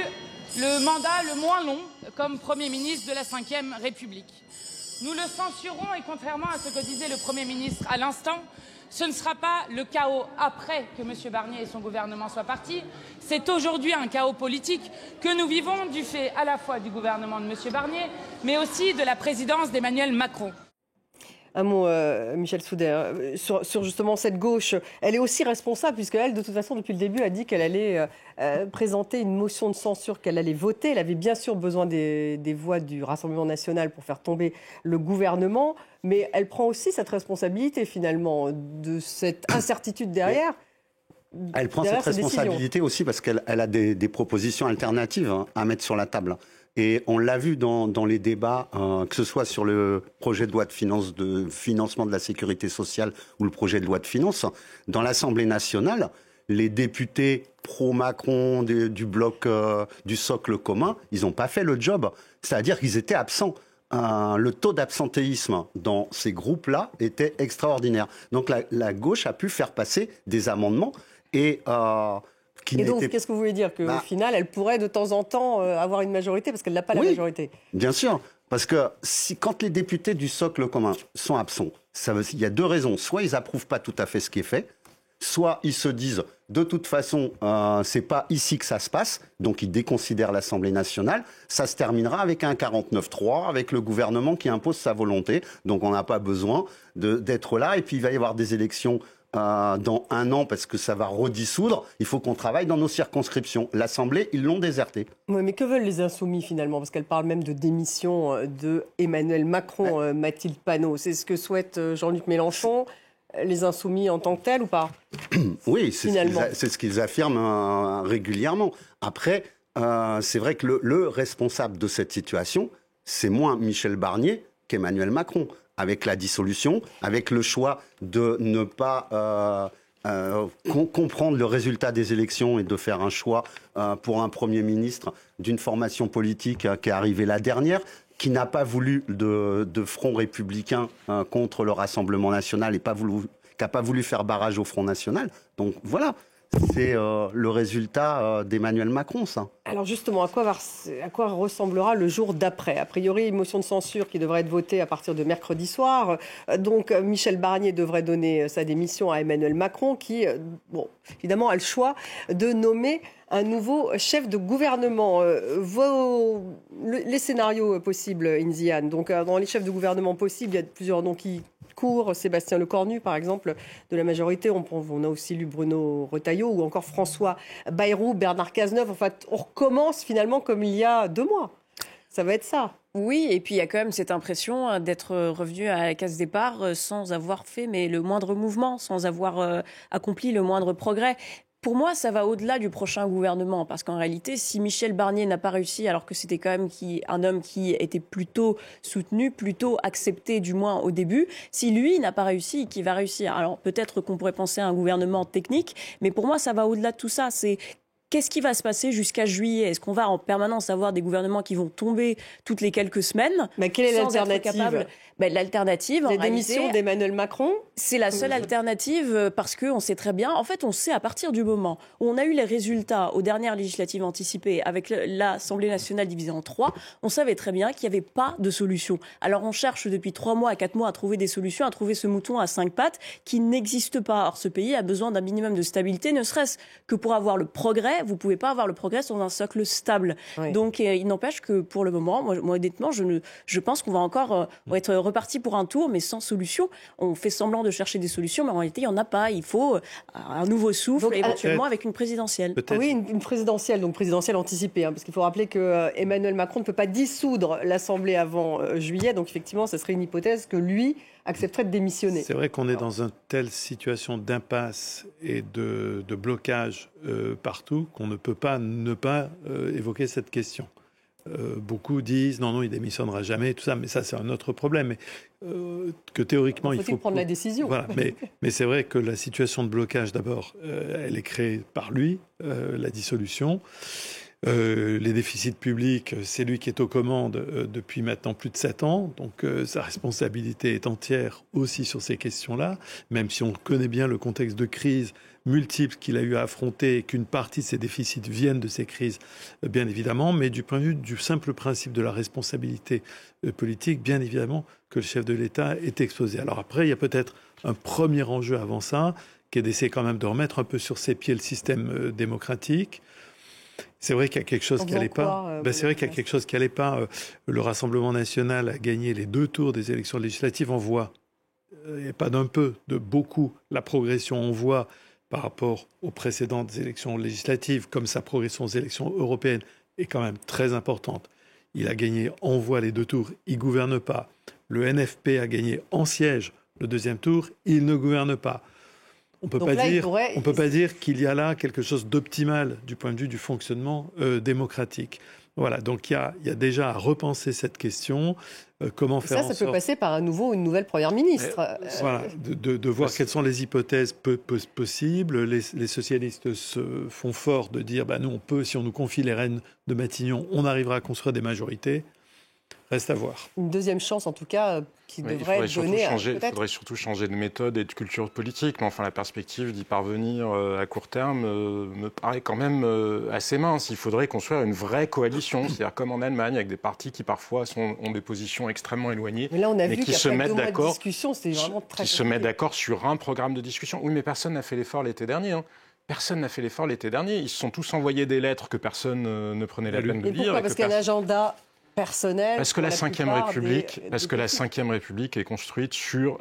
S11: le mandat le moins long comme Premier ministre de la Ve République. Nous le censurons et contrairement à ce que disait le Premier ministre à l'instant, ce ne sera pas le chaos après que M. Barnier et son gouvernement soient partis. C'est aujourd'hui un chaos politique que nous vivons du fait à la fois du gouvernement de M. Barnier, mais aussi de la présidence d'Emmanuel Macron.
S1: Un mot, Michel Souder, sur justement cette gauche. Elle est aussi responsable, puisqu'elle, de toute façon, depuis le début, a dit qu'elle allait présenter une motion de censure, qu'elle allait voter. Elle avait bien sûr besoin des voix du Rassemblement national pour faire tomber le gouvernement. Mais elle prend aussi cette responsabilité, finalement, de cette incertitude derrière.
S5: Elle prend cette responsabilité aussi parce qu'elle a des propositions alternatives à mettre sur la table. Et on l'a vu dans les débats, que ce soit sur le projet de loi de finances de financement de la sécurité sociale ou le projet de loi de finances, dans l'Assemblée nationale, les députés pro-Macron du bloc du socle commun, ils n'ont pas fait le job. C'est-à-dire qu'ils étaient absents. Le taux d'absentéisme dans ces groupes-là était extraordinaire. Donc la gauche a pu faire passer des amendements et donc,
S1: qu'est-ce que vous voulez dire? Qu'au final, elle pourrait de temps en temps avoir une majorité parce qu'elle n'a pas la majorité.
S5: Bien sûr. Parce que quand les députés du socle commun sont absents, il y a deux raisons. Soit ils n'approuvent pas tout à fait ce qui est fait, soit ils se disent de toute façon, c'est pas ici que ça se passe, donc ils déconsidèrent l'Assemblée nationale. Ça se terminera avec un 49-3, avec le gouvernement qui impose sa volonté. Donc on n'a pas besoin d'être là. Et puis il va y avoir des élections dans 1 an parce que ça va redissoudre. Il faut qu'on travaille dans nos circonscriptions. L'Assemblée, ils l'ont désertée.
S1: Oui, mais que veulent les Insoumis finalement? Parce qu'elle parle même de démission de Emmanuel Macron, Mathilde Panot. C'est ce que souhaite Jean-Luc Mélenchon. les Insoumis en tant que tels ou pas?
S5: Oui, c'est ce qu'ils affirment régulièrement. Après, c'est vrai que le responsable de cette situation, c'est moins Michel Barnier qu'Emmanuel Macron, avec la dissolution, avec le choix de ne pas comprendre le résultat des élections et de faire un choix pour un Premier ministre d'une formation politique qui est arrivée la dernière, qui n'a pas voulu de front républicain contre le Rassemblement national et qui n'a pas voulu faire barrage au Front national. Donc voilà, c'est le résultat d'Emmanuel Macron, ça.
S1: Alors justement, à quoi ressemblera le jour d'après? A priori, une motion de censure qui devrait être votée à partir de mercredi soir. Donc Michel Barnier devrait donner sa démission à Emmanuel Macron qui, évidemment, a le choix de nommer un nouveau chef de gouvernement. Les scénarios possibles, Inziane. Donc dans les chefs de gouvernement possibles, il y a plusieurs noms qui courent. Sébastien Lecornu, par exemple, de la majorité. On a aussi lu Bruno Retailleau ou encore François Bayrou, Bernard Cazeneuve. En fait, on recommence finalement comme il y a 2 mois. Ça va être ça.
S4: Oui, et puis il y a quand même cette impression d'être revenu à la case départ sans avoir fait le moindre mouvement, sans avoir accompli le moindre progrès. Pour moi, ça va au-delà du prochain gouvernement, parce qu'en réalité, si Michel Barnier n'a pas réussi, alors que c'était quand même un homme qui était plutôt soutenu, plutôt accepté, du moins au début, si lui n'a pas réussi, qui va réussir? Alors peut-être qu'on pourrait penser à un gouvernement technique, mais pour moi, ça va au-delà de tout ça. C'est qu'est-ce qui va se passer jusqu'à juillet? Est-ce qu'on va en permanence avoir des gouvernements qui vont tomber toutes les quelques semaines?
S1: Mais quelle est l'alternative?
S4: L'alternative,
S1: la démission d'Emmanuel Macron?
S4: C'est la seule alternative parce qu'on sait très bien, en fait on sait à partir du moment où on a eu les résultats aux dernières législatives anticipées avec l'Assemblée nationale divisée en 3, on savait très bien qu'il n'y avait pas de solution. Alors on cherche depuis 3 mois à 4 mois à trouver des solutions, à trouver ce mouton à 5 pattes qui n'existe pas. Or ce pays a besoin d'un minimum de stabilité, ne serait-ce que pour avoir le progrès. Vous ne pouvez pas avoir le progrès sans un socle stable. Oui. Donc il n'empêche que pour le moment, moi honnêtement, je pense qu'on va encore être reparti pour un tour, mais sans solution. On fait semblant de chercher des solutions, mais en réalité, il n'y en a pas. Il faut un nouveau souffle, donc, éventuellement avec une présidentielle.
S1: Oui, une présidentielle, donc présidentielle anticipée, parce qu'il faut rappeler que Emmanuel Macron ne peut pas dissoudre l'Assemblée avant juillet, donc effectivement, ce serait une hypothèse que lui accepterait de démissionner.
S3: C'est vrai qu'on est dans une telle situation d'impasse et de blocage partout qu'on ne peut pas ne pas évoquer cette question. Beaucoup disent non, il démissionnera jamais, tout ça, mais ça c'est un autre problème. Mais, que théoriquement il faut
S1: prendre la décision.
S3: Voilà, mais c'est vrai que la situation de blocage, d'abord, elle est créée par lui, la dissolution. Les déficits publics, c'est lui qui est aux commandes depuis maintenant plus de 7 ans, donc sa responsabilité est entière aussi sur ces questions-là, même si on connaît bien le contexte de crise multiples qu'il a eu à affronter et qu'une partie de ces déficits viennent de ces crises, bien évidemment, mais du point de vue du simple principe de la responsabilité politique, bien évidemment que le chef de l'État est exposé. Alors après, il y a peut-être un premier enjeu avant ça, qui est d'essayer quand même de remettre un peu sur ses pieds le système démocratique. C'est vrai qu'il y a quelque chose qui n'allait pas. C'est vrai qu'il y a quelque chose qui n'allait pas. Le Rassemblement national a gagné les 2 tours des élections législatives. On voit, et pas d'un peu, de beaucoup, la progression. On voit par rapport aux précédentes élections législatives, comme sa progression aux élections européennes est quand même très importante. Il a gagné en voix les 2 tours, il ne gouverne pas. Le NFP a gagné en siège le 2e tour, il ne gouverne pas. On ne peut pas dire qu'il y a là quelque chose d'optimal du point de vue du fonctionnement démocratique. Voilà, donc il y a déjà à repenser cette question. Comment faire en sorte...
S1: Ça peut passer par une nouvelle première ministre.
S3: Voilà, de voir quelles sont les hypothèses possibles. Les socialistes se font fort de dire nous, on peut, si on nous confie les rênes de Matignon, on arrivera à construire des majorités. Reste à voir.
S1: Une deuxième chance, en tout cas, qui devrait être donnée.
S6: Il faudrait surtout changer de méthode et de culture politique. Mais enfin, la perspective d'y parvenir à court terme me paraît quand même assez mince. Il faudrait construire une vraie coalition, c'est-à-dire comme en Allemagne, avec des partis qui parfois ont des positions extrêmement éloignées,
S1: mais là, on a vu
S6: qui se mettent d'accord.
S1: Qui
S6: se mettent d'accord sur un programme de discussion. Oui, mais personne n'a fait l'effort l'été dernier. Personne n'a fait l'effort l'été dernier. Ils se sont tous envoyés des lettres que personne ne prenait la peine de lire.
S1: Pourquoi ? Parce qu'un agenda personnel.
S6: Parce que la Ve République est construite sur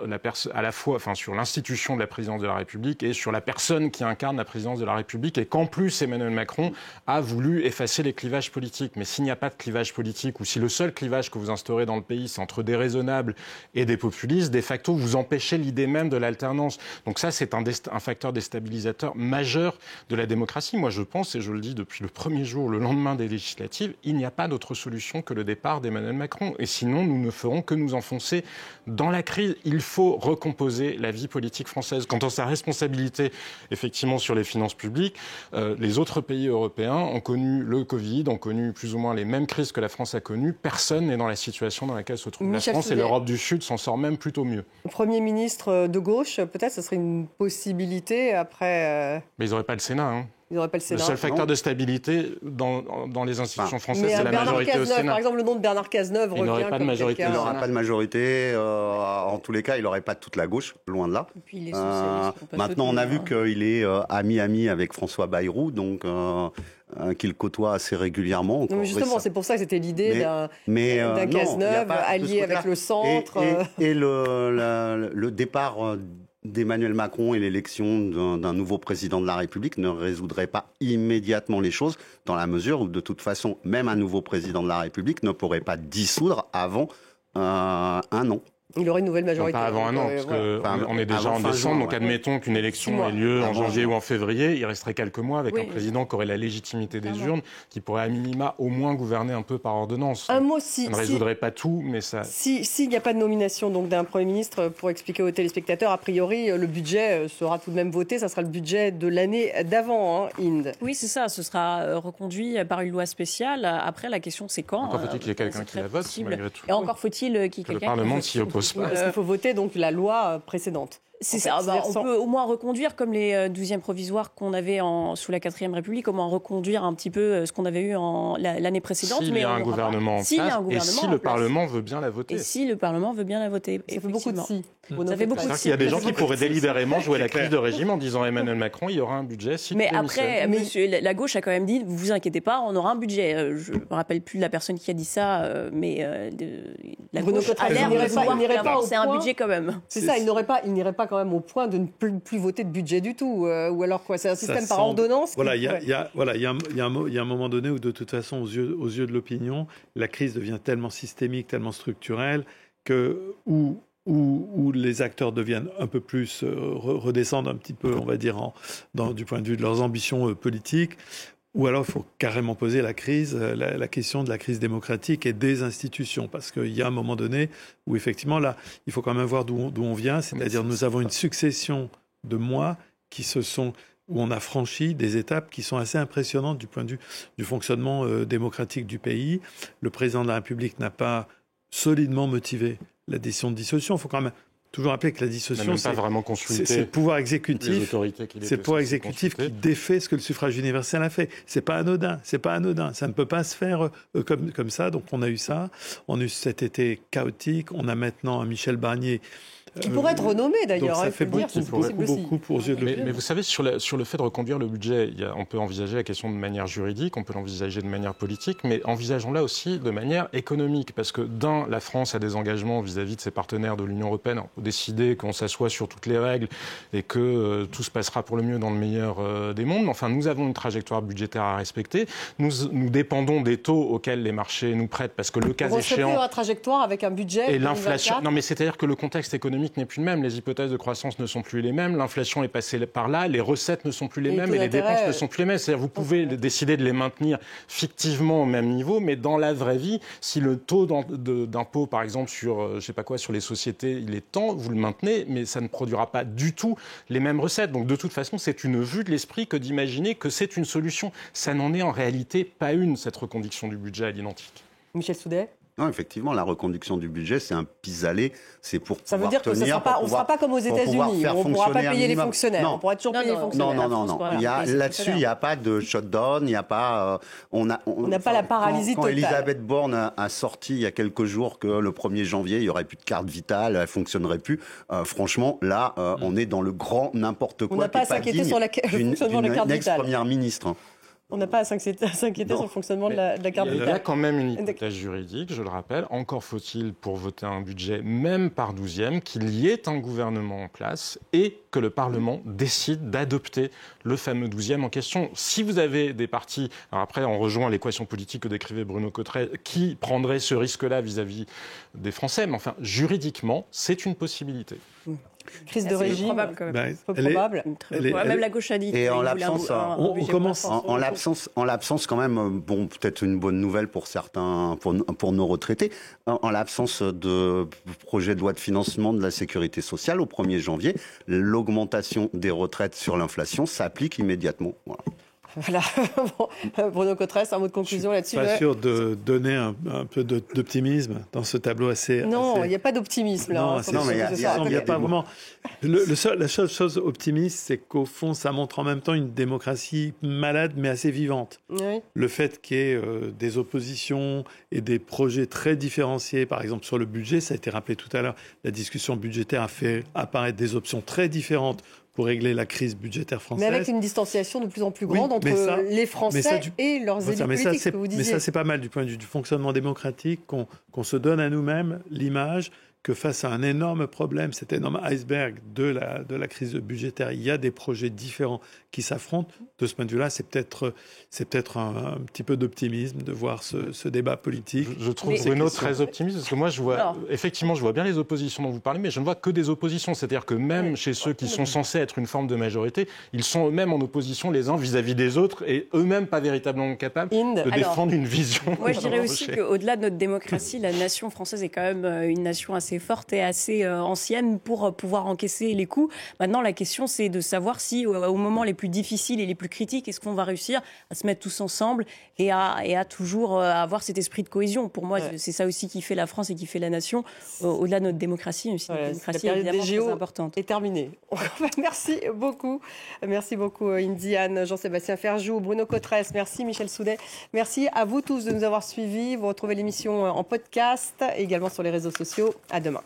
S6: à la fois, sur l'institution de la présidence de la République et sur la personne qui incarne la présidence de la République, et qu'en plus Emmanuel Macron a voulu effacer les clivages politiques. Mais s'il n'y a pas de clivage politique, ou si le seul clivage que vous instaurez dans le pays, c'est entre des raisonnables et des populistes, de facto, vous empêchez l'idée même de l'alternance. Donc ça, c'est un facteur déstabilisateur majeur de la démocratie. Moi, je pense, et je le dis depuis le premier jour, le lendemain des législatives, il n'y a pas d'autre solution que le départ d'Emmanuel Macron. Et sinon, nous ne ferons que nous enfoncer dans la crise. Il faut recomposer la vie politique française. Quant à sa responsabilité, effectivement, sur les finances publiques, les autres pays européens ont connu le Covid, ont connu plus ou moins les mêmes crises que la France a connues. Personne n'est dans la situation dans laquelle se trouve la France, et l'Europe du Sud s'en sort même plutôt mieux.
S1: Le Premier ministre de gauche, peut-être, ce serait une possibilité après...
S6: Mais ils n'auraient pas le Sénat, hein.
S1: Ils n'auraient pas le Sénat.
S6: Le seul facteur de stabilité dans les institutions françaises, c'est la majorité au Sénat.
S1: Par exemple, le nom de Bernard Cazeneuve revient.
S6: Il n'aurait pas de majorité.
S5: Il n'aura pas de majorité. En tous les cas, il n'aurait pas toute la gauche, loin de là.
S4: Et puis les socialistes
S5: maintenant, on a vu qu'il est ami avec François Bayrou, donc qu'il côtoie assez régulièrement.
S1: Non, mais justement, c'est pour ça que c'était l'idée d'un Cazeneuve allié avec le centre.
S5: Et le départ d'Emmanuel Macron et l'élection d'un nouveau président de la République ne résoudrait pas immédiatement les choses, dans la mesure où, de toute façon, même un nouveau président de la République ne pourrait pas dissoudre avant un an.
S1: Il aurait une nouvelle majorité.
S6: Pas avant un an, parce qu'on est déjà en décembre, donc admettons qu'une élection ait lieu en janvier ou en février, il resterait quelques mois avec un président qui aurait la légitimité des urnes, qui pourrait à minima au moins gouverner un peu par ordonnance.
S1: Un mot,
S6: ça ne résoudrait pas tout, mais ça...
S1: S'il n'y a pas de nomination donc, d'un Premier ministre, pour expliquer aux téléspectateurs, a priori, le budget sera tout de même voté, ça sera le budget de l'année d'avant, Inde.
S4: Oui, c'est ça, ce sera reconduit par une loi spéciale. Après, la question, c'est quand.
S6: Encore faut-il qu'il y ait quelqu'un qui la vote, malgré tout.
S4: Et encore faut-il qu'il y ait quelqu'un
S6: le Parlement s'y oppose.
S1: Parce qu'il faut voter donc la loi précédente.
S4: C'est ça. On peut au moins reconduire, comme les 12e provisoires qu'on avait sous la 4e République, au moins reconduire un petit peu ce qu'on avait eu l'année précédente.
S6: S'il y a un gouvernement en place, et si le Parlement veut bien la voter.
S4: Et si le Parlement veut bien la voter.
S1: Ça fait beaucoup de si.
S4: Ça fait beaucoup de si.
S6: Il y a des gens qui pourraient délibérément jouer la crise de régime en disant Emmanuel Macron, il y aura un budget.
S4: Mais après, la gauche a quand même dit, vous inquiétez pas, on aura un budget. Je me rappelle plus de la personne qui a dit ça, mais la gauche a l'air de vouloir c'est un budget quand même.
S1: C'est ça, il n'irait pas quand même au point de ne plus voter de budget du tout, ou alors quoi, c'est un système par ordonnance.
S3: Voilà, il y a un moment donné où de toute façon, aux yeux de l'opinion, la crise devient tellement systémique, tellement structurelle que où les acteurs deviennent un peu plus redescendent un petit peu, on va dire, du point de vue de leurs ambitions politiques. Ou alors, il faut carrément poser la question de la crise démocratique et des institutions. Parce qu'il y a un moment donné où, effectivement, là, il faut quand même voir d'où on vient. C'est-à-dire, nous avons une succession de mois où on a franchi des étapes qui sont assez impressionnantes du point de vue du fonctionnement démocratique du pays. Le président de la République n'a pas solidement motivé la décision de dissolution. Il faut quand même toujours rappeler que la dissolution, c'est le pouvoir exécutif, c'est le pouvoir exécutif qui défait ce que le suffrage universel a fait. C'est pas anodin. Ça ne peut pas se faire comme ça. Donc on a eu ça. On a eu cet été chaotique. On a maintenant un Michel Barnier.
S1: Qui pourrait être renommé d'ailleurs.
S3: Ça fait beaucoup pour yeux de l'opinion.
S6: Mais vous savez, sur le fait de reconduire le budget, on peut envisager la question de manière juridique, on peut l'envisager de manière politique, mais envisageons-la aussi de manière économique. Parce que la France a des engagements vis-à-vis de ses partenaires de l'Union européenne. On peut décider qu'on s'assoit sur toutes les règles et que tout se passera pour le mieux dans le meilleur des mondes. Enfin, nous avons une trajectoire budgétaire à respecter. Nous dépendons des taux auxquels les marchés nous prêtent, parce que le cas échéant...
S1: On serait plus dans la trajectoire avec un budget...
S6: Et l'inflation... Non, mais c'est-à-dire que le contexte économique n'est plus le même, les hypothèses de croissance ne sont plus les mêmes, l'inflation est passée par là, les recettes ne sont plus les mêmes et les dépenses ne sont plus les mêmes. C'est-à-dire vous pouvez décider de les maintenir fictivement au même niveau, mais dans la vraie vie, si le taux d'impôt, par exemple, sur, sur les sociétés, il est temps, vous le maintenez, mais ça ne produira pas du tout les mêmes recettes. Donc de toute façon, c'est une vue de l'esprit que d'imaginer que c'est une solution. Ça n'en est en réalité pas une, cette reconduction du budget à l'identique.
S1: Michel Soudet ?
S5: Non, effectivement, la reconduction du budget, c'est un pis-aller. C'est pour
S1: ça veut dire que on ne sera pas comme aux États-Unis. On ne pourra pas payer les fonctionnaires.
S5: Non.
S1: On pourra toujours payer les fonctionnaires.
S5: Non. Là-dessus, il n'y a pas de shutdown. Il n'y a pas. On n'a
S1: pas la paralysie totale.
S5: Quand Elisabeth Borne a sorti il y a quelques jours que le 1er janvier, il n'y aurait plus de carte vitale, elle ne fonctionnerait plus. Franchement, là, on est dans le grand n'importe quoi.
S1: On n'a pas à s'inquiéter sur le fonctionnement de la carte vitale.
S5: Ex-première ministre.
S1: On n'a pas à s'inquiéter sur le fonctionnement de la carte
S6: Il y
S1: vitale.
S6: a quand même une hypothèse juridique, je le rappelle. Encore faut-il, pour voter un budget, même par 12e, qu'il y ait un gouvernement en place et que le Parlement décide d'adopter le fameux 12e en question. Si vous avez des partis, alors après on rejoint l'équation politique que décrivait Bruno Cotterêts, qui prendrait ce risque-là vis-à-vis des Français, mais enfin, juridiquement, c'est une possibilité.
S1: Crise de régime,
S4: probable quand même.
S1: peu probable.
S4: Même la gauche a dit.
S5: Et en l'absence,
S3: on commence
S5: en l'absence quand même, bon, peut-être une bonne nouvelle pour certains, pour nos retraités, en l'absence de projet de loi de financement de la sécurité sociale au 1er janvier, l'augmentation des retraites sur l'inflation s'applique immédiatement.
S1: Voilà. Bruno Cotterêts, un mot de conclusion là-dessus.
S3: Je suis pas sûr de donner un peu d'optimisme dans ce tableau assez...
S1: Non, il n'y a pas d'optimisme là.
S3: Non, mais il n'y a pas vraiment... La seule chose optimiste, c'est qu'au fond, ça montre en même temps une démocratie malade, mais assez vivante.
S1: Oui.
S3: Le fait qu'il y ait des oppositions et des projets très différenciés, par exemple sur le budget, ça a été rappelé tout à l'heure, la discussion budgétaire a fait apparaître des options très différentes pour régler la crise budgétaire française.
S1: Mais avec une distanciation de plus en plus grande entre les Français et leurs élites politiques, ce que vous disiez.
S3: Mais ça, c'est pas mal du point de vue du fonctionnement démocratique, qu'on se donne à nous-mêmes l'image que face à un énorme problème, cet énorme iceberg de la crise budgétaire, il y a des projets différents qui s'affrontent. De ce point de vue-là, c'est peut-être un petit peu d'optimisme de voir ce débat politique.
S6: Je trouve Bruno très optimiste, parce que moi, je vois bien les oppositions dont vous parlez, mais je ne vois que des oppositions. C'est-à-dire que même chez ceux qui sont censés être une forme de majorité, ils sont eux-mêmes en opposition les uns vis-à-vis des autres et eux-mêmes pas véritablement capables de défendre une vision.
S4: Moi, je dirais aussi qu'au-delà de notre démocratie, la nation française est quand même une nation assez forte et assez ancienne pour pouvoir encaisser les coups. Maintenant, la question, c'est de savoir si, au moment les plus difficiles et les plus critiques, est-ce qu'on va réussir à se mettre tous ensemble et à toujours avoir cet esprit de cohésion. Pour moi, c'est ça aussi qui fait la France et qui fait la nation, au-delà de notre démocratie, mais aussi notre démocratie est évidemment très importante.
S1: Est terminée. Merci beaucoup. Merci beaucoup, Indiane, Jean-Sébastien Ferjou, Bruno Cotterêts. Merci, Michel Soudet. Merci à vous tous de nous avoir suivis. Vous retrouvez l'émission en podcast, également sur les réseaux sociaux. À demain.